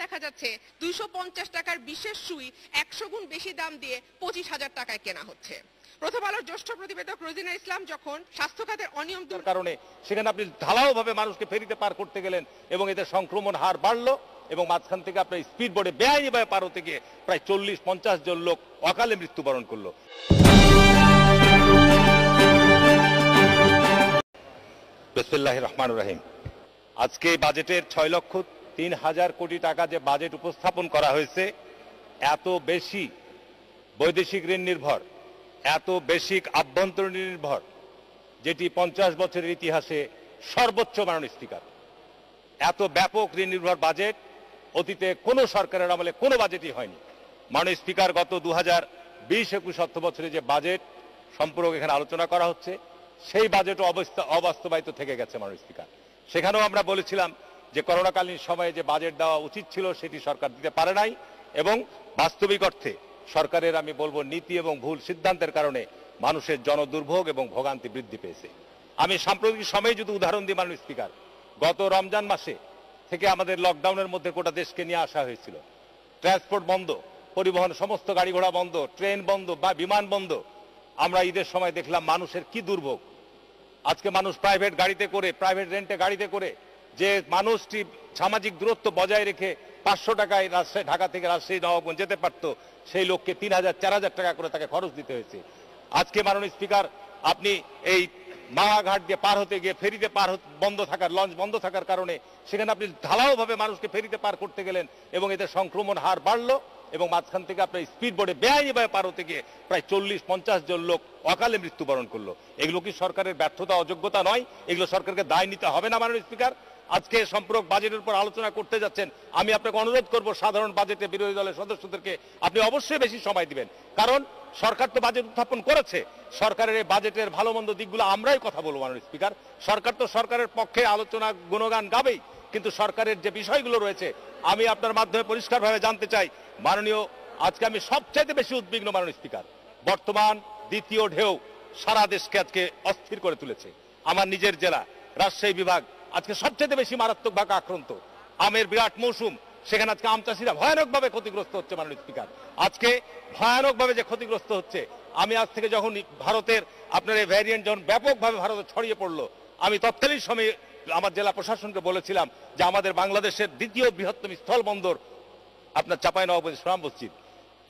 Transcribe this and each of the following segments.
দেখা যাচ্ছে 250 টাকার বিশেষ সুই 100 গুণ বেশি দাম দিয়ে 25,000 টাকায় কেনা হচ্ছে। প্রথম আলোর জ্যেষ্ঠ প্রতিবেদক রোজিনা ইসলাম যখন স্বাস্থ্য খাতের অনিয়ম কারণে সেখানে আপনি ঢালাওভাবে মানুষকে ফেরিতে পার করতে গেলেন এবং এতে সংক্রমণ হার বাড়লো এবং মাঝখান থেকে আপনার স্পিড বোর্ডে বেআইনিভাবে পার হতে গিয়ে প্রায় 40-50 জন লোক অকালে মৃত্যুবরণ করলো। বিসমিল্লাহির রহমানির রহিম। আজকে বাজেটের 6,03,000 কোটি টাকা যে বাজেট উপস্থাপন করা হয়েছে, এত বেশি বৈদেশিক ঋণ নির্ভর, এত বেশি আভ্যন্তরীণ নির্ভর, যেটি 50 বছরের ইতিহাসে সর্বোচ্চ মাননীয় স্পিকার। এত ব্যাপক ঋণ নির্ভর বাজেট অতীতে কোনো সরকারের আমলে কোনো বাজেটই হয়নি। মাননীয় স্পিকার, গত 2020-21 অর্থ বছরে যে বাজেট সম্পর্কে এখানে আলোচনা করা হচ্ছে, সেই বাজেটও অবাস্তবায়িত থেকে গেছে মাননীয় স্পিকার। সেখানেও আমরা বলেছিলাম যে করোনাকালীন সময়ে যে বাজেট দেওয়া উচিত ছিল সেটি সরকার দিতে পারে নাই এবং বাস্তবিক অর্থে সরকারের আমি বলবো নীতি এবং ভুল সিদ্ধান্তের কারণে মানুষের জনদুর্ভোগ এবং ভোগান্তি বৃদ্ধি পেয়েছে। আমি সাম্প্রতিক সময়ে যদি উদাহরণ দিই মাননীয় স্পিকার, গত রমজান মাসে থেকে আমাদের লকডাউনের মধ্যে গোটা দেশকে নিয়ে আসা হয়েছিল। ট্রান্সপোর্ট বন্ধ, পরিবহন সমস্ত গাড়ি ঘোড়া বন্ধ, ট্রেন বন্ধ বা বিমান বন্ধ। আমরা ঈদের সময় দেখলাম মানুষের কি দুর্ভোগ। আজকে মানুষ প্রাইভেট গাড়িতে করে, প্রাইভেট রেন্টে গাড়িতে করে যে মানুষটি সামাজিক দূরত্ব বজায় রেখে 500 টাকায় রাজশাহী, ঢাকা থেকে রাজশাহী নবাবগঞ্জ যেতে পারতো, সেই লোককে 3,000-4,000 টাকা করে তাকে খরচ দিতে হয়েছে। আজকে মাননীয় স্পিকার, আপনি এই মাওয়া দিয়ে পার হতে গিয়ে ফেরিতে বন্ধ থাকার, লঞ্চ বন্ধ থাকার কারণে সেখানে আপনি ঢালাওভাবে মানুষকে ফেরিতে পার করতে গেলেন এবং এতে সংক্রমণ হার বাড়লো এবং মাঝখান থেকে আপনার স্পিড বোর্ডে বেআইনিভাবে পার হতে গিয়ে প্রায় 40-50 জন লোক অকালে মৃত্যুবরণ করলো। এগুলো কি সরকারের ব্যর্থতা, অযোগ্যতা নয়? এগুলো সরকারকে দায় নিতে হবে না মাননীয় স্পিকার? আজকে সম্পূরক বাজেটের উপর আলোচনা করতে যাচ্ছেন, আমি আপনাকে অনুরোধ করব সাধারণ বাজেটে বিরোধী দলের সদস্যদেরকে আপনি অবশ্যই বেশি সময় দিবেন, কারণ সরকার তো বাজেট উত্থাপন করেছে। সরকারের এই বাজেটের ভালো মন্দ দিকগুলো আমরাই কথা বলবো মাননীয় স্পিকার। সরকার তো সরকারের পক্ষে আলোচনা গুণগান গাবেই, কিন্তু সরকারের যে বিষয়গুলো রয়েছে আমি আপনার মাধ্যমে পরিষ্কারভাবে জানতে চাই মাননীয়, আজকে আমি সবচাইতে বেশি উদ্বিগ্ন মাননীয় স্পিকার। বর্তমান দ্বিতীয় ঢেউ সারা দেশকে আজকে অস্থির করে তুলেছে। আমার নিজের জেলা রাজশাহী বিভাগ আজকে সবচেয়ে বেশি মারাত্মকভাবে আক্রান্ত। আমের বিরাট মৌসুম, সেখানে আজকে আম চাষিরা ভয়ানকভাবে ক্ষতিগ্রস্ত হচ্ছে মাননীয় স্পিকার। আজকে ভয়ানকভাবে যে ক্ষতিগ্রস্ত হচ্ছে, আমি আজ থেকে যখন ভারতের আপনার এই ভ্যারিয়েন্ট যখন ব্যাপকভাবে ভারতে ছড়িয়ে পড়লো, আমি তৎকালীন সময়ে আমার জেলা প্রশাসনকে বলেছিলাম যে আমাদের বাংলাদেশের দ্বিতীয় বৃহত্তম স্থল বন্দর আপনার চাঁপাইনবাবগঞ্জ সুনাম মসজিদ,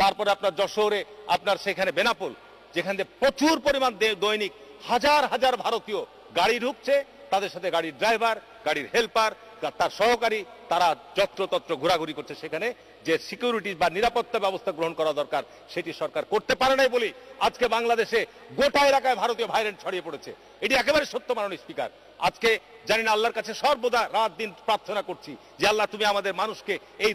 তারপরে আপনার যশোরে আপনার সেখানে বেনাপোল, যেখান থেকে প্রচুর পরিমাণ দৈনিক হাজার হাজার ভারতীয় গাড়ি ঢুকছে, তাদের সাথে গাড়ির ড্রাইভার, গাড়ির হেল্পার, তার সহকারী, তারা যত্রতত্র ঘোরাঘুরি করছে। সেখানে যে সিকিউরিটি বা নিরাপত্তা ব্যবস্থা গ্রহণ করা দরকার সেটি সরকার করতে পারে নাই বলে আজকে বাংলাদেশে গোটা এলাকায় ভারতীয় ভাইরাস ছড়িয়ে পড়েছে। এটি একেবারে সত্য মাননীয় স্পিকার। আজকে জানি না, আল্লাহর কাছে সর্বদা রাত দিন প্রার্থনা করছি যে আল্লাহ তুমি আমাদের মানুষকে এই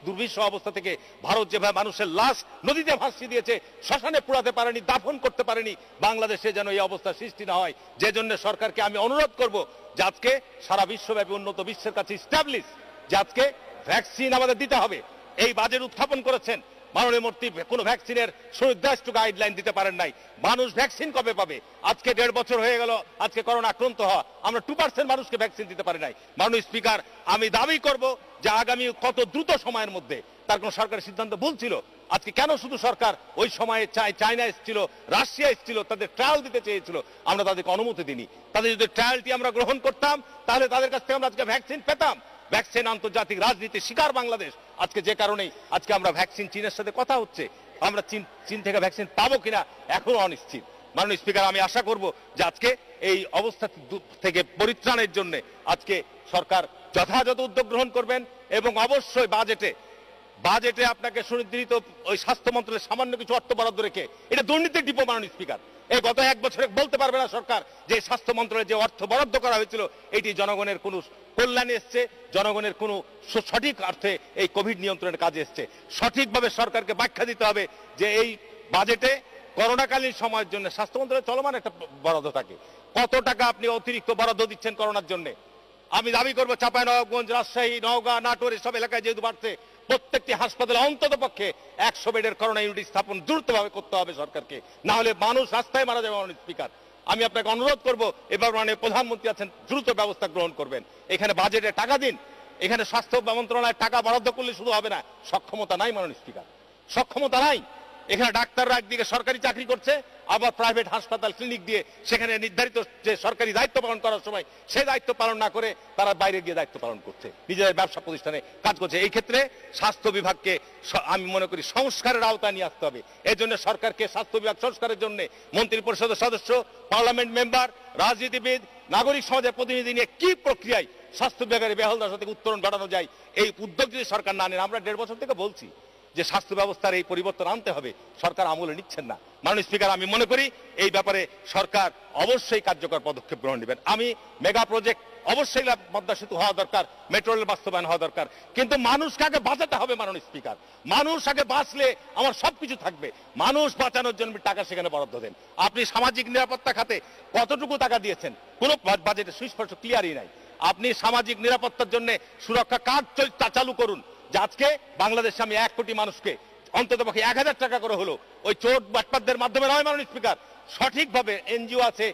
দুর্বিষহ অবস্থা থেকে, ভারত যেভাবে মানুষের লাশ নদীতে ভাসিয়ে দিয়েছে, শ্মশানে পোড়াতে পারেনি, দাফন করতে পারেনি, বাংলাদেশে যেন এই অবস্থা সৃষ্টি না হয়। যে জন্য সরকারকে আমি অনুরোধ করব যে আজকে সারা বিশ্বব্যাপী উন্নত বিশ্বের কাছে স্ট্যাবলিশ যে আজকে ভ্যাকসিন আমাদের দিতে হবে। এই বাজেট উত্থাপন করেছেন মাননীয় মন্ত্রী, কোনো ভ্যাকসিনের সুনির্দিষ্ট গাইডলাইন দিতে পারেন নাই। মানুষ ভ্যাকসিন কবে পাবে? আজকে 1.5 বছর হয়ে গেল আজকে করোনা আক্রান্ত হওয়া, আমরা 2% মানুষকে ভ্যাকসিন দিতে পারি নাই। মাননীয় স্পিকার, আমি দাবি করব যে আগামী কত দ্রুত সময়ের মধ্যে, তার কোন সরকারের সিদ্ধান্ত ভুল ছিল। আজকে কেন শুধু সরকার ওই সময়ে চায়না এসেছিল, রাশিয়া এসেছিল, তাদের ট্রায়াল দিতে চেয়েছিল, আমরা তাদেরকে অনুমতি দিইনি। তাদের যদি ট্রায়ালটি আমরা গ্রহণ করতাম তাহলে তাদের কাছ থেকে আমরা আজকে ভ্যাকসিন পেতাম। ভ্যাকসিন আন্তর্জাতিক রাজনীতির শিকার বাংলাদেশ। আজকে যে কারণেই আজকে আমরা ভ্যাকসিন, চীনের সাথে কথা হচ্ছে, আমরা চীন থেকে ভ্যাকসিন পাবো কিনা এখনো অনিশ্চিত। মাননীয় স্পিকার, আমি আশা করব যে আজকে এই অবস্থা থেকে পরিত্রাণের জন্য আজকে সরকার যথাযথ উদ্যোগ গ্রহণ করবেন এবং অবশ্যই বাজেটে আপনাকে সুনির্দিষ্ট ওই স্বাস্থ্য মন্ত্রণালয়ের সামান্য কিছু অর্থ বরাদ্দ রেখে, এটা দুর্নীতির ডিপো মাননীয় স্পিকার। এই গত 1 বছরে বলতে পারবে না সরকার যে স্বাস্থ্য মন্ত্রণালয়ে যে অর্থ বরাদ্দ করা হয়েছিল এটি জনগণের কোনো কল্যাণে এসছে, জনগণের কোনো সঠিক অর্থে এই কোভিড নিয়ন্ত্রণের কাজে এসছে। সঠিকভাবে সরকারকে ব্যাখ্যা দিতে হবে যে এই বাজেটে করোনাকালীন সময়ের জন্য স্বাস্থ্য মন্ত্রণালয়ের চলমান একটা বরাদ্দ থাকে, কত টাকা আপনি অতিরিক্ত বরাদ্দ দিচ্ছেন করোনার জন্য। আমি দাবি করবো চাঁপাইনবাবগঞ্জ, রাজশাহী, নওগাঁ, নাটোর এসব এলাকায় যেহেতু বাড়ছে, প্রত্যেকটি হাসপাতালে অন্তত পক্ষে 100 বেডের করোনা ইউনিট স্থাপন দ্রুতভাবে করতে হবে সরকারকে, না হলে মানুষ রাস্তায় মারা যাবে মাননীয় স্পিকার। আমি আপনাকে অনুরোধ করব, এবার মাননীয় প্রধানমন্ত্রী আছেন, দ্রুত ব্যবস্থা গ্রহণ করবেন। এখানে বাজেটে টাকা দিন, এখানে স্বাস্থ্য মন্ত্রণালয়ের টাকা বরাদ্দ করলে শুধু হবে না, সক্ষমতা নাই মাননীয় স্পিকার, সক্ষমতা নাই। এখানে ডাক্তাররা একদিকে সরকারি চাকরি করছে, আবার প্রাইভেট হাসপাতাল ক্লিনিক দিয়ে সেখানে নির্ধারিত যে সরকারি দায়িত্ব পালন করার সময় সেই দায়িত্ব পালন না করে তারা বাইরে গিয়ে দায়িত্ব পালন করছে, নিজেদের ব্যবসা প্রতিষ্ঠানে কাজ করছে। এই ক্ষেত্রে স্বাস্থ্য বিভাগকে আমি মনে করি সংস্কারের আওতায় নিয়ে আসতে হবে। এই জন্য সরকারকে স্বাস্থ্য বিভাগ সংস্কারের জন্য মন্ত্রী পরিষদের সদস্য, পার্লামেন্ট মেম্বার, রাজনীতিবিদ, নাগরিক সমাজের প্রতিনিধি নিয়ে কি প্রক্রিয়ায় স্বাস্থ্য বিভাগের বেহালদশা থেকে উত্তরণ ঘটানো যায়, এই উদ্যোগ যদি সরকার না নেন, আমরা 1.5 বছর থেকে বলছি যে স্বাস্থ্য ব্যবস্থার এই পরিবর্তন আনতে হবে, সরকার আমলে নিচ্ছেন না। মাননীয় স্পিকার, আমি মনে করি এই ব্যাপারে সরকার অবশ্যই কার্যকর পদক্ষেপ গ্রহণ নেবেন। আমি মেগা প্রজেক্ট অবশ্যই পদ্মা সেতু হওয়া দরকার, মেট্রো রেল বাস্তবায়ন হওয়া দরকার, কিন্তু মানুষকে আগে বাঁচাতে হবে মাননীয় স্পিকার। মানুষ আগে বাঁচলে আমার সবকিছু থাকবে। মানুষ বাঁচানোর জন্য টাকা সেখানে বরাদ্দ দেন। আপনি সামাজিক নিরাপত্তা খাতে কতটুকু টাকা দিয়েছেন? কোনো বাজেটে সুস্পষ্ট ক্লিয়ারই নাই। আপনি সামাজিক নিরাপত্তার জন্য সুরক্ষা কার্ড চালু করুন, যে আজকে বাংলাদেশে আমি 1 কোটি মানুষকে অন্ততপক্ষে 1000 টাকা করে হলো ওই চোর বাটপারদের মাধ্যমে নয় মাননীয় স্পিকার, সঠিকভাবে এনজিও আছে,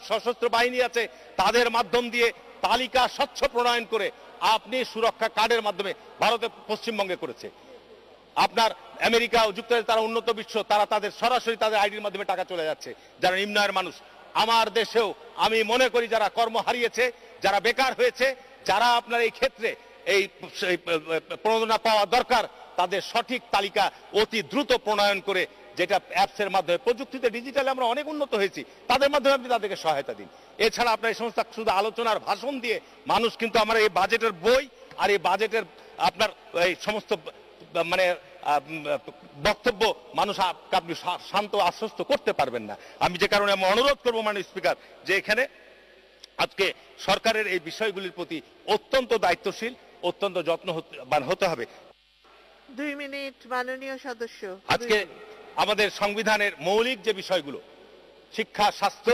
সশস্ত্র বাহিনী আছে, তাদের মাধ্যম দিয়ে তালিকা স্বচ্ছ প্রণয়ন করে আপনি সুরক্ষা কার্ডের মাধ্যমে ভারতে পশ্চিমবঙ্গে করেছে। আপনার আমেরিকা ও যুক্তরাজ্য তারা উন্নত বিশ্ব, তারা তাদের সরাসরি তাদের আইডির মাধ্যমে টাকা চলে যাচ্ছে যারা নিম্ন আয়ের মানুষ। আমার দেশেও আমি মনে করি যারা কর্ম হারিয়েছে, যারা বেকার হয়েছে, যারা আপনার এই ক্ষেত্রে এই প্রণোদনা পাওয়া দরকার, তাদের সঠিক তালিকা অতি দ্রুত প্রণয়ন করে, যেটা অ্যাপসের মাধ্যমে, প্রযুক্তিতে ডিজিটালে আমরা অনেক উন্নত হয়েছি, তাদের মাধ্যমে আপনি তাদেরকে সহায়তা দিন। এছাড়া আপনার এই সমস্ত শুধু আলোচনার ভাষণ দিয়ে মানুষ কিন্তু আমার এই বাজেটের বই আর এই বাজেটের আপনার এই সমস্ত মানে বক্তব্য মানুষ আপনি শান্ত আশ্বস্ত করতে পারবেন না। আমি যে কারণে আমি অনুরোধ করবো মাননীয় স্পিকার, যে এখানে আজকে সরকারের এই বিষয়গুলির প্রতি অত্যন্ত দায়িত্বশীল, অত্যন্ত যত্নবান হতে হবে। 2 মিনিট মাননীয় সদস্য। আজকে আমাদের সংবিধানের মৌলিক যে বিষয়গুলো, শিক্ষা, স্বাস্থ্য,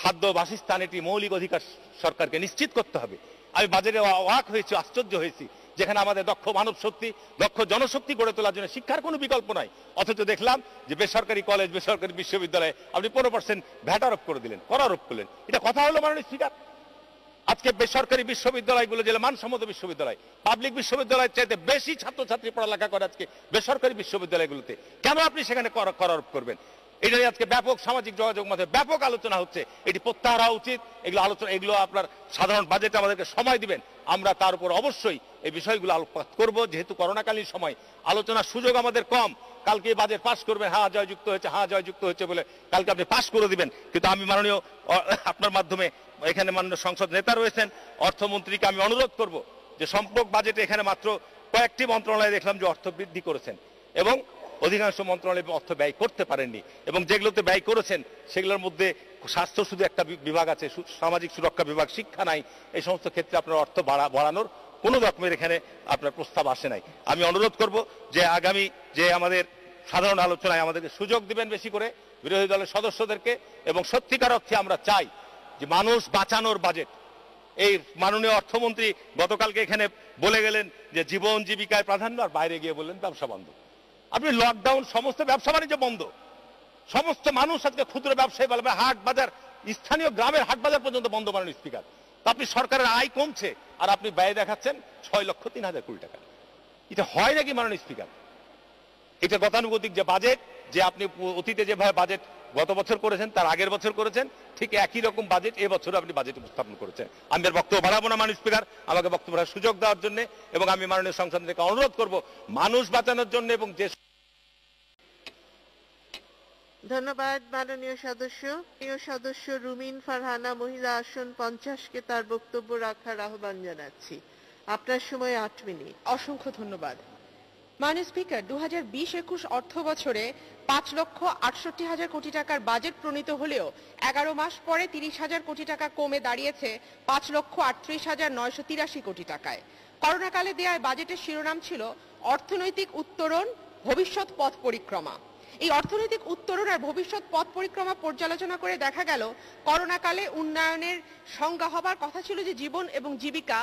খাদ্য, বাসস্থান, এটি মৌলিক অধিকার সরকারকে নিশ্চিত করতে হবে। আমি বাজেটে অবাক হয়েছি, আশ্চর্য হয়েছি, যেখানে আমাদের দক্ষ মানব শক্তি, দক্ষ জনশক্তি গড়ে তোলার জন্য শিক্ষার কোনো বিকল্প নাই, অথচ দেখলাম যে বেসরকারি কলেজ, বেসরকারি বিশ্ববিদ্যালয়ে আপনি 15% ভ্যাট আরোপ করে দিলেন, কর আরোপ করলেন। এটা কথা হলো মাননীয় স্পিকার? আজকে বেসরকারি বিশ্ববিদ্যালয়গুলো যে মানসম্মত বিশ্ববিদ্যালয়, পাবলিক বিশ্ববিদ্যালয়ের চাইতে বেশি ছাত্রছাত্রী পড়ালেখা করে আজকে বেসরকারি বিশ্ববিদ্যালয়গুলোতে, কেন আপনি সেখানে কর আরোপ করবেন? এটা নিয়ে আজকে ব্যাপক সামাজিক যোগাযোগ মাধ্যমে ব্যাপক আলোচনা হচ্ছে। এটি প্রত্যাহার হওয়া উচিত। এগুলো আপনার সাধারণ বাজেটে আমাদেরকে সময় দিবেন, আমরা তার উপর অবশ্যই এই বিষয়গুলো আলোকপাত করব। যেহেতু করোনাকালীন সময় আলোচনার সুযোগ আমাদের কম, কালকে বাজেট পাশ করবেন, হ্যাঁ জয়যুক্ত হয়েছে, হ্যাঁ জয়যুক্ত হয়েছে বলে কালকে আপনি পাশ করে দিবেন। কিন্তু আমি মাননীয় আপনার মাধ্যমে, এখানে মাননীয় সংসদ নেতা রয়েছেন, অর্থমন্ত্রীকে আমি অনুরোধ করব যে সম্পর্ক বাজেটে এখানে মাত্র কয়েকটি মন্ত্রণালয় দেখলাম যে অর্থ বৃদ্ধি করেছেন, এবং অধিকাংশ মন্ত্রণালয়ে অর্থ ব্যয় করতে পারেননি, এবং যেগুলোতে ব্যয় করেছেন সেগুলোর মধ্যে স্বাস্থ্য শুধু একটা বিভাগ আছে, সামাজিক সুরক্ষা বিভাগ, শিক্ষা নাই। এই সমস্ত ক্ষেত্রে আপনার অর্থ বাড়ানোর কোনো রকমের এখানে আপনার প্রস্তাব আসে নাই। আমি অনুরোধ করব যে আগামী যে আমাদের সাধারণ আলোচনায় আমাদেরকে সুযোগ দিবেন বেশি করে বিরোধী দলের সদস্যদেরকে, এবং সত্যিকার অর্থে আমরা চাই যে মানুষ বাঁচানোর বাজেট। এই মাননীয় অর্থমন্ত্রী গতকালকে এখানে বলে গেলেন যে জীবন জীবিকায় প্রাধান্য, আর বাইরে গিয়ে বললেন ব্যবসা বন্ধ। আপনি লকডাউন, সমস্ত ব্যবসা বাণিজ্য বন্ধ, সমস্ত মানুষ আজকে ক্ষুদ্র ব্যবসায়ী বলবে, হাট বাজার, স্থানীয় গ্রামের হাট বাজার পর্যন্ত বন্ধ মাননীয় স্পিকার। আপনি সরকারের আয় কমছে আর আপনি ব্যয় দেখাচ্ছেন 6,03,000 কোটি টাকা। এটা হয় নাকি মাননীয় স্পিকার? এটা গতানুগতিক যে বাজেট, যে আপনি অতীতে যেভাবে বাজেট গত বছর করেছেন, তার আগের বছর করেছেন, ঠিক একই রকম বাজেট এবছর আপনি বাজেট উপস্থাপন করেছেন। আমি আর বক্তব্য বাড়াবো না মাননীয় স্পিকার, আমাকে বক্তব্য রাখার সুযোগ দেওয়ার জন্য, এবং আমি মাননীয় সংসদ থেকে অনুরোধ করব মানুষ বাঁচানোর জন্য। এবং যে ধন্যবাদ মাননীয় সদস্য। প্রিয় সদস্য রুমিন ফারহানা, মহিলা আসন 50-কে তার বক্তব্য রাখার আহ্বান জানাচ্ছি। আপনার সময় 8 মিনিট। অসংখ্য ধন্যবাদ মাননীয় স্পিকার। 2020-21 অর্থ বছরে 5,68,000 কোটি টাকার বাজেট প্রণীত হলেও 11 মাস পরে 30,000 কোটি টাকা কমে দাঁড়িয়েছে 5,38,983 কোটি টাকায়। করোনাকালে দেয়া বাজেটের শিরোনাম ছিল অর্থনৈতিক উত্তরণ, ভবিষ্যৎ পথ পরিক্রমা। এই অর্থনৈতিক উত্তরণ আর ভবিষ্যৎ পথ পরিক্রমা পর্যালোচনা করে দেখা গেল করোনাকালে উন্নয়নের সংজ্ঞা হবার কথা ছিল যে জীবন এবং জীবিকা,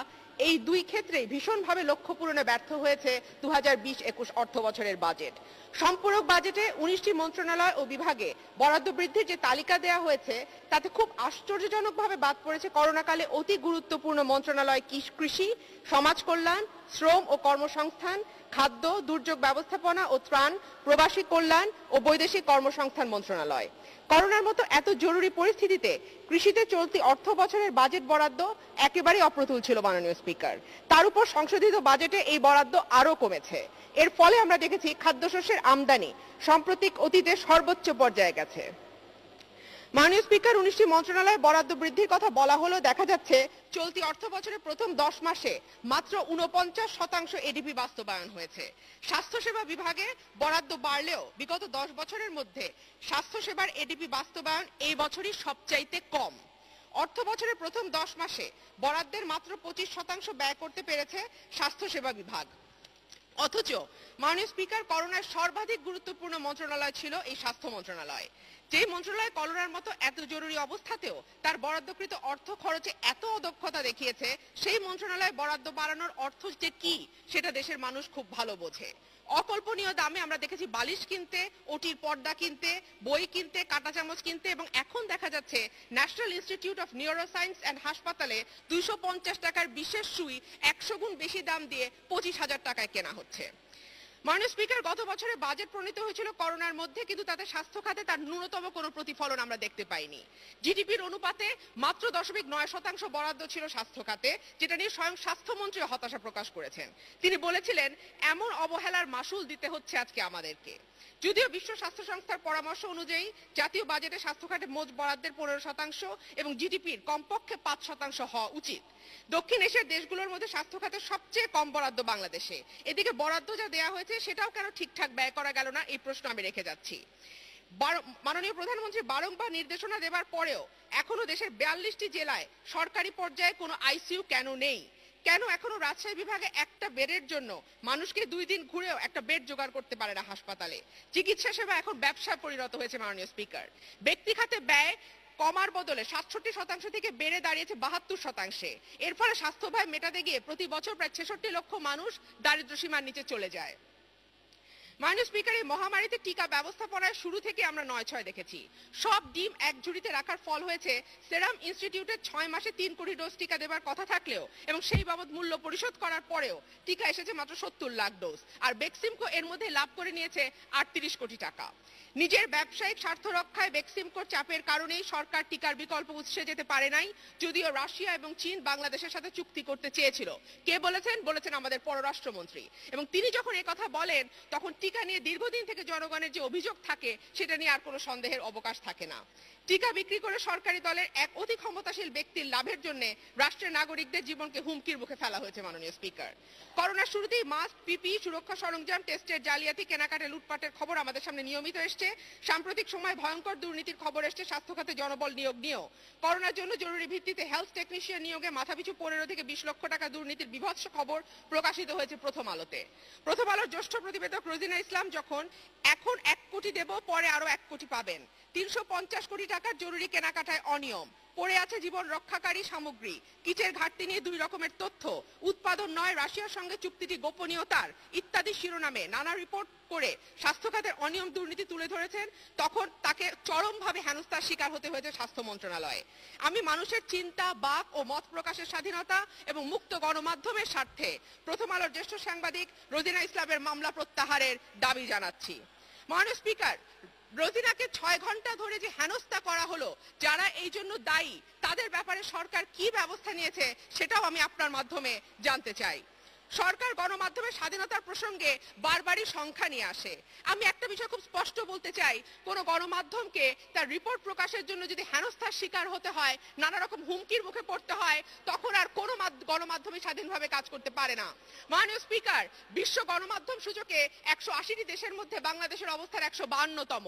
এই দুই ক্ষেত্রেই ভীষণভাবে লক্ষ্য পূরণে ব্যর্থ হয়েছে 2020-21 অর্থ বছরের বাজেট। সম্পূরক বাজেটে 19টি মন্ত্রণালয় ও বিভাগে বরাদ্দ বৃদ্ধির যে তালিকা দেওয়া হয়েছে তাতে খুব আশ্চর্যজনকভাবে বাদ পড়েছে করোনাকালে অতি গুরুত্বপূর্ণ মন্ত্রণালয় কৃষি, সমাজ কল্যাণ, শ্রম ও কর্মসংস্থান, খাদ্য, দুর্যোগ ব্যবস্থাপনা ও ত্রাণ, প্রবাসী কল্যাণ ও বৈদেশিক কর্মসংস্থান মন্ত্রণালয়। করোনার মতো এত জরুরি পরিস্থিতিতে কৃষিতে চলতি অর্থ বছরের বাজেট বরাদ্দ একেবারেই অপ্রতুল ছিল মাননীয় স্পিকার। তার উপর সংশোধিত বাজেটে এই বরাদ্দ আরো কমেছে। এর ফলে আমরা দেখেছি খাদ্যশস্যের আমদানি সাম্প্রতিক অতীতে সর্বোচ্চ পর্যায়ে গেছে। মাননীয় স্পিকার, 19টি মন্ত্রণালয়ে বরাদ্দ বৃদ্ধির কথা বলা হলেও দেখা যাচ্ছে চলতি অর্থ বছরের প্রথম 10 মাসে মাত্র 49% এডিপি বাস্তবায়ন হয়েছে। স্বাস্থ্যসেবা বিভাগে বরাদ্দ বাড়লেও বিগত 10 বছরের মধ্যে স্বাস্থ্যসেবার এডিপি বাস্তবায়ন এই বছরই সবচাইতে কম। অর্থ বছরের প্রথম 10 মাসে বরাদ্দের মাত্র 25% ব্যয় করতে পেরেছে স্বাস্থ্যসেবা বিভাগ। অথচ মাননীয় স্পিকার, করোনার সর্বাধিক গুরুত্বপূর্ণ মন্ত্রণালয় ছিল এই স্বাস্থ্য মন্ত্রণালয়। যে মন্ত্রণালয় করোনার মতো এত জরুরি অবস্থাতেও তার বরাদ্দকৃত অর্থ খরচে এত অদক্ষতা দেখিয়েছে, সেই মন্ত্রণালয়ে বরাদ্দ বাড়ানোর অর্থ যে কি সেটা দেশের মানুষ খুব ভালো বোঝে। অকল্পনীয় দামে আমরা দেখেছি বালিশ কিনতে, ওটির পর্দা কিনতে, বই কিনতে, কাঁটা চামচ কিনতে, এবং এখন দেখা যাচ্ছে national institute of neuroscience and হাসপাতালে 250 টাকার বিশেষ সুই 100 গুণ বেশি দাম দিয়ে 25,000 টাকায় কেনা হচ্ছে। মাননীয় স্পিকার, গত বছরে বাজেট প্রণীত হয়েছিল করোনার মধ্যে, কিন্তু তাতে স্বাস্থ্য খাতে তার ন্যূনতম কোনো প্রতিফলন আমরা দেখতে পাইনি। জিডিপির অনুপাতে মাত্র 0.9% বরাদ্দ ছিল স্বাস্থ্য খাতে, যেটা নিয়ে স্বয়ং স্বাস্থ্যমন্ত্রী হতাশা প্রকাশ করেছেন। তিনি বলেছিলেন, এমন অবহেলার মাসুল দিতে হচ্ছে আজকে আমাদেরকে। যদিও বিশ্ব স্বাস্থ্য সংস্থার পরামর্শ অনুযায়ী জাতীয় বাজেটে স্বাস্থ্য খাতে মোট বরাদ্দের 15% এবং জিডিপির কমপক্ষে 5% হওয়া উচিত। দক্ষিণ এশিয়ার দেশগুলোর মধ্যে স্বাস্থ্য খাতে সবচেয়ে কম বরাদ্দ বাংলাদেশে। এদিকে বরাদ্দ যা দেওয়া হয়েছে সেটাও কেন ঠিকঠাক ব্যয় করা গেল না, এই প্রশ্ন আমি রেখে যাচ্ছি। মাননীয় প্রধানমন্ত্রী বারংবার নির্দেশনা দেবার পরেও এখনো দেশের 42টি জেলায় সরকারি পর্যায়ে কোনো আইসিইউ কেন নেই? কেন এখনো রাজশাহী বিভাগে একটা বেডের জন্য মানুষকে 2 দিন ঘুরেও একটা বেড জোগাড় করতে পারে না হাসপাতালে? চিকিৎসা সেবা এখন ব্যবসায় পরিণত হয়েছে মাননীয় স্পিকার। ব্যক্তি খাতে ব্যয় কমার বদলে 67% থেকে বেড়ে দাঁড়িয়েছে 72%। এর ফলে স্বাস্থ্য ব্যয় মেটাতে গিয়ে প্রতি বছর প্রায় 66 লক্ষ মানুষ দারিদ্র্য সীমার নিচে চলে যায়। মাননীয় স্পিকার, এই মহামারীতে টিকা ব্যবস্থাপনায় শুরু থেকে আমরা 9/6 দেখেছি। সব ডিম এক ঝুড়িতে রাখার ফল হয়েছে সেরাম ইনস্টিটিউটের 6 মাসে 3 কোটি ডোজ টিকা দেবার কথা থাকলেও এবং সেই বাবদ মূল্য পরিশোধ করার পরেও টিকা এসেছে মাত্র 70 লাখ ডোজ, আর বেক্সিমকো এর মধ্যে লাভ করে নিয়েছে 38 কোটি টাকা। নিজের ব্যবসায়িক স্বার্থ রক্ষায় বেক্সিমকোর চাপের কারণেই সরকার টিকার বিকল্প উৎসে যেতে পারে নাই, যদিও রাশিয়া এবং চীন বাংলাদেশের সাথে চুক্তি করতে চেয়েছিল। কে বলেছেন আমাদের পররাষ্ট্রমন্ত্রী। এবং তিনি যখন এই কথা বলেন তখন টিকা নিয়ে দীর্ঘদিন থেকে জনগণের যে অভিযোগ থাকে সেটা নিয়ে আর কোনো সন্দেহের অবকাশ থাকে না। টিকা বিক্রি করে সরকারি দলের এক অতি ক্ষমতাশীল ব্যক্তির লাভের জন্য রাষ্ট্রের নাগরিকদের জীবনকে হুমকির মুখে ফেলা হয়েছে মাননীয় স্পিকার। করোনার শুরুতেই মাস্ক, পিপিই, সুরক্ষা সরঞ্জাম, টেস্টের জালিয়াতি, কেনাকাটা, লুটপাটের খবর আমাদের সামনে নিয়মিত এসছে। সাম্প্রতিক সময় ভয়ঙ্কর দুর্নীতির খবর এসছে স্বাস্থ্য খাতে জনবল নিয়োগ নিয়েও। করোনার জন্য জরুরি ভিত্তিতে হেলথ টেকনিশিয়ান নিয়োগে মাথাপিছু 15 থেকে 20 লক্ষ টাকা দুর্নীতির বিভৎস খবর প্রকাশিত হয়েছে প্রথম আলোতে। প্রথম আলোর জ্যেষ্ঠ প্রতিবেদক রোজিনা ইসলাম যখন এখন 1 কোটি দেব, পরে আরো 1 কোটি পাবেন, 350 কোটি টাকার জরুরি কেনাকাটায় অনিয়ম, পড়ে আছে জীবন রক্ষাকারী সামগ্রী, কিটের ঘাটতি নিয়ে 2 রকমের তথ্য, উৎপাদন নয় রাশিয়ার সঙ্গে চুক্তিটি গোপনীয়তার ইত্যাদি শিরোনামে নানা রিপোর্ট করে স্বাস্থ্য খাতের অনিয়ম দুর্নীতি তুলে ধরেছেন, তখন তাকে চরমভাবে হেনস্থার শিকার হতে হয়েছে স্বাস্থ্য মন্ত্রণালয়ে। আমি মানুষের চিন্তা, বাক ও মত প্রকাশের স্বাধীনতা এবং মুক্ত গণমাধ্যমের স্বার্থে প্রথম আলোর জ্যেষ্ঠ সাংবাদিক রোজিনা ইসলামের মামলা প্রত্যাহারের দাবি জানাচ্ছি। মাননীয় স্পিকার, রোজিনাকে 6 ঘন্টা ধরে যে হেনস্থা করা হলো, যারা এই জন্য দায়ী তাদের ব্যাপারে সরকার কি ব্যবস্থা নিয়েছে সেটাও আমি আপনার মাধ্যমে জানতে চাই। সরকার গণমাধ্যমের স্বাধীনতার প্রসঙ্গে বারবারই সংখ্যা নিয়ে আসে। আমি একটা বিষয় খুব স্পষ্ট বলতে চাই, কোনো গণমাধ্যমকে তার রিপোর্ট প্রকাশের জন্য যদি হেনস্থার শিকার হতে হয়, নানা রকম হুমকির মুখে পড়তে হয়, তখন আর কোনো গণমাধ্যমে স্বাধীনভাবে কাজ করতে পারে না। মাননীয় স্পিকার, বিশ্ব গণমাধ্যম সূচকে 180টি দেশের মধ্যে বাংলাদেশের অবস্থান 152তম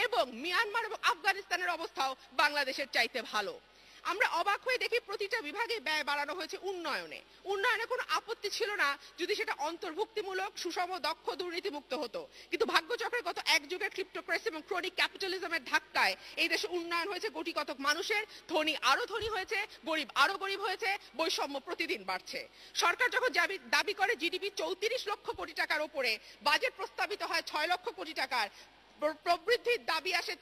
এবং মিয়ানমার এবং আফগানিস্তানের অবস্থাও বাংলাদেশের চাইতে ভালো। আমরা অবাক হয়ে দেখি প্রতিটা বিভাগে ব্যয় বাড়ানো হয়েছে উন্নয়নে। উন্নয়নে কোনো আপত্তি ছিল না যদি সেটা অন্তর্ভুক্তিমূলক, সুষম, দক্ষ, দুর্নীতিমুক্ত হতো। কিন্তু ভাগ্যচক্রের গত এক যুগের ক্রিপ্টোক্রেসি এবং ক্রনিক ক্যাপিটালিজমের ধাক্কায় এই দেশে উন্নয়ন হয়েছে কোটি কতক মানুষের, ধনী আরো ধনী হয়েছে, গরিব আরো গরিব হয়েছে, বৈষম্য প্রতিদিন বাড়ছে। সরকার যখন দাবি করে জিডিপি 34 লক্ষ কোটি টাকার উপরে, বাজেট প্রস্তাবিত হয় 6 লক্ষ কোটি টাকার, প্রবৃদ্ধির দাবি আসে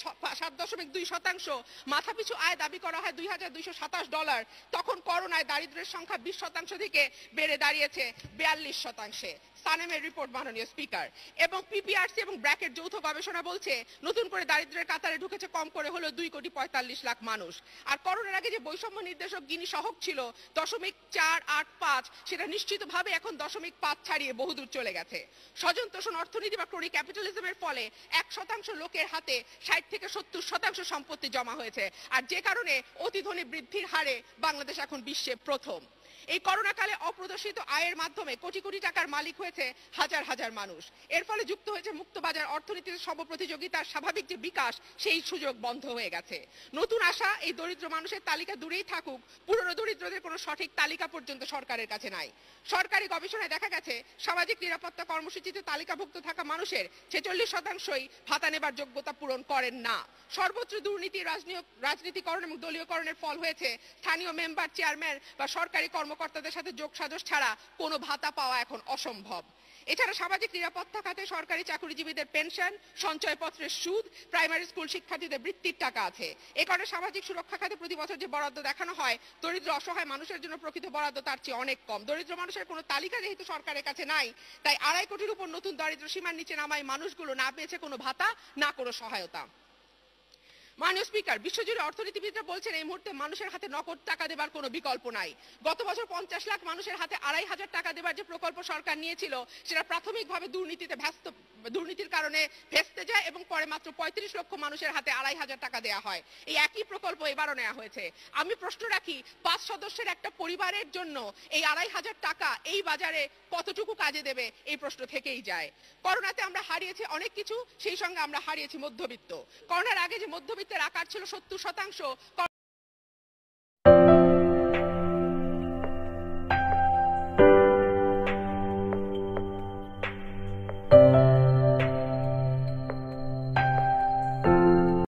7.2%, মাথাপিছু আয় দাবি করা হয় $2,227, তখন করোনায় দারিদ্র্যের সংখ্যা 20% থেকে বেড়ে দাঁড়িয়েছে 42%। সানেমের রিপোর্ট মাননীয় স্পিকার। এবং পিপিআরসি এবং ব্র্যাকেট যৌথ গবেষণা বলছে নতুন করে দারিদ্র্যের কাতারে ঢুকেছে কম করে হলো 2,45,00,000 মানুষ। আর করোনার আগে যে বৈষম্য নির্দেশক গিনি সহগ ছিল 0.485, সেটা নিশ্চিতভাবে এখন 0.5 ছাড়িয়ে বহুদূর চলে গেছে। স্বজন তোষণ অর্থনীতি বা ক্রনিক ক্যাপিটালিজমের ফলে 1% লোকের হাতে 60 থেকে 70% সম্পত্তি জমা হয়েছে, আর যে কারণে অতি ধনী বৃদ্ধির হারে বাংলাদেশ এখন বিশ্বে প্রথম। এই করোনাকালে অপ্রদর্শিত আয়ের মাধ্যমে কোটি কোটি টাকার মালিক হয়েছে হাজার হাজার মানুষ। এর ফলে যুক্ত হয়েছে মুক্তবাজার অর্থনীতির সর্বপ্রতিযোগিতার স্বাভাবিক যে বিকাশ, সেই সুযোগ বন্ধ হয়ে গেছে। নতুন আসা এই দরিদ্র মানুষের তালিকা দূরেই থাকুক, পুরনো দরিদ্রদের কোনো সঠিক তালিকা পর্যন্ত সরকারের কাছে নাই। সরকারি গবেষণায় দেখা গেছে সামাজিক নিরাপত্তা কর্মসূচিতে তালিকাভুক্ত থাকা মানুষের 46%ই ভাতা নেবার যোগ্যতা পূরণ করেন না। সর্বত্র দুর্নীতি, রাজনীতিকরণ এবং দলীয়করণের ফল হয়েছে স্থানীয় মেম্বার, চেয়ারম্যান বা সরকারি কর্মকর্তাদের সাথে যোগসাজশ ছাড়া কোনো ভাতা পাওয়া এখন অসম্ভব। এছাড়া সামাজিক নিরাপত্তা খাতে সরকারি চাকরিজীবীদের পেনশন, সঞ্চয়পত্রের সুদ, প্রাইমারি স্কুল শিক্ষার্থীদের বৃত্তির টাকা আছে। এ কারণে সামাজিক সুরক্ষা খাতে প্রতি বছর যে বরাদ্দ দেখানো হয়, দরিদ্র অসহায় মানুষের জন্য প্রকৃত বরাদ্দ তার চেয়ে অনেক কম। দরিদ্র মানুষের কোনো তালিকা যেহেতু সরকারের কাছে নাই, তাই 2.5 কোটির উপর নতুন দরিদ্র সীমার নিচে নামায় মানুষগুলো না পেয়েছে কোনো ভাতা, না কোনো সহায়তা। মাননীয় স্পিকার, বিশ্বজুড়ে অর্থনীতিবিদরা বলছেন এই মুহূর্তে মানুষের হাতে নগদ টাকা দেবার কোনো বিকল্প নাই। গত বছর 50 লাখ মানুষের হাতে 2,500 টাকা দেবার যে প্রকল্প সরকার নিয়েছিল, সেটা প্রাথমিকভাবে দুর্নীতির কারণে ভেস্তে যায় এবং পরে মাত্র 35 লক্ষ মানুষের হাতে 2,500 টাকা দেওয়া হয়। এই একই প্রকল্প এবারও নেওয়া হয়েছে। আমি প্রশ্ন রাখি, 5 সদস্যের একটা পরিবারের জন্য এই 2,500 টাকা এই বাজারে কতটুকু কাজে দেবে, এই প্রশ্ন থেকেই যায়। করোনাতে আমরা হারিয়েছি অনেক কিছু, সেই সঙ্গে আমরা হারিয়েছি মধ্যবিত্ত। করোনার আগে যে মধ্যবিত্তের আকার ছিল 70%,